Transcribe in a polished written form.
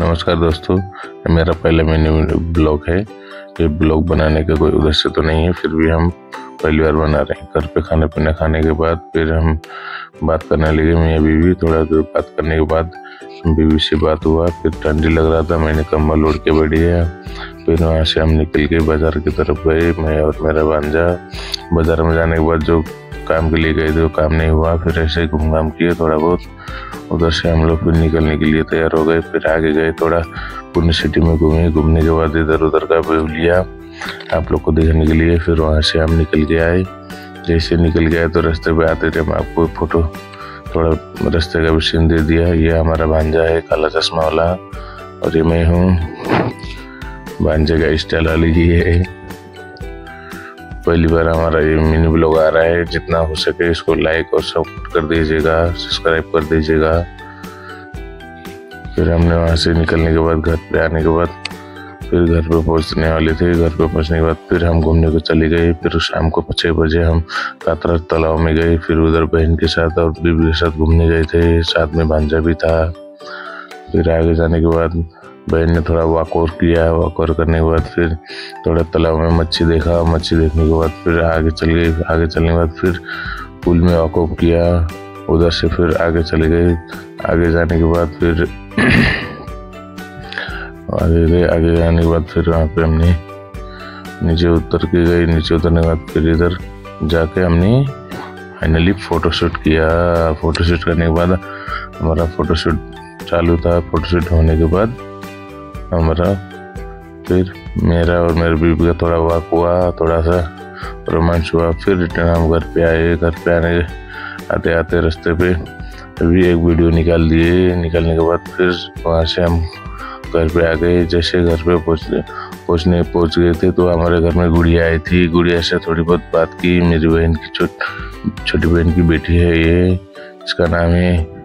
नमस्कार दोस्तों, ये मेरा पहला मिनी ब्लॉग है। ये ब्लॉग बनाने का कोई उद्देश्य तो नहीं है, फिर भी हम पहली बार बना रहे हैं। घर पे खाना पीना खाने के बाद फिर हम बात करने लगे, मियाँ बीवी। थोड़ा देर बात करने के बाद बीवी से बात हुआ, फिर ठंडी लग रहा था, मैंने कम्बल ओढ़ के बैठ गया। फिर वहाँ से हम निकल के बाजार की तरफ गए, मैं और मेरा भांजा। बाजार में जाने के बाद जो काम के लिए गए थे वो काम नहीं हुआ, फिर ऐसे घूम घाम किए थोड़ा बहुत। उधर से हम लोग फिर निकलने के लिए तैयार हो गए। फिर आगे गए, थोड़ा पुणे सिटी में घूमे। घूमने के बाद इधर उधर का व्यू लिया आप लोग को देखने के लिए। फिर वहाँ से हम निकल के आए। जैसे निकल गए तो रास्ते पे आते थे हम आपको फोटो थोड़ा रास्ते का भी सीन दे दिया। ये हमारा भांजा है काला चश्मा वाला, और ये मैं हूँ। भांजे का स्टाइल वाली ही है। पहली बार हमारा ये मिनी ब्लॉग आ रहा है। जितना हो सके इसको लाइक और सपोर्ट कर दीजिएगा, सब्सक्राइब कर दीजिएगा। फिर हमने वहाँ से निकलने के बाद घर पे आने के बाद फिर घर पे पहुँचने वाले थे। घर पे पहुँचने के बाद फिर हम घूमने को चले गए। फिर शाम को 6 बजे हम कातरा तालाब में गए। फिर उधर बहन के साथ और बीवी के साथ घूमने गए थे, साथ में भांजा भी था। फिर आगे जाने के बाद बहन ने थोड़ा वॉक और किया। वॉक और करने के बाद फिर थोड़ा तालाब में मच्छी देखा। मच्छी देखने के बाद फिर आगे चल गए। आगे चलने के बाद फिर पुल में वॉक किया। उधर से फिर आगे चले गए। आगे जाने के बाद फिर आगे जाने के बाद फिर वहाँ पे हमने नीचे उतर के गए। नीचे उतरने के बाद फिर इधर जाके हमने फाइनली फ़ोटोशूट किया। फ़ोटोशूट करने के बाद हमारा फ़ोटोशूट चालू था। फ़ोटोशूट होने के बाद हमारा फिर मेरा और मेरे बीवी का थोड़ा वॉक हुआ, थोड़ा सा रोमांच हुआ। फिर रिटर्न हम घर पे आए। घर पे आते आते रास्ते पे अभी एक वीडियो निकाल दिए। निकालने के बाद फिर वहाँ से हम घर पे आ गए। जैसे घर पे पहुँच गए थे तो हमारे घर में गुड़िया आई थी। गुड़िया से थोड़ी बहुत बात की। मेरी बहन की छोटी बहन की बेटी है ये, इसका नाम है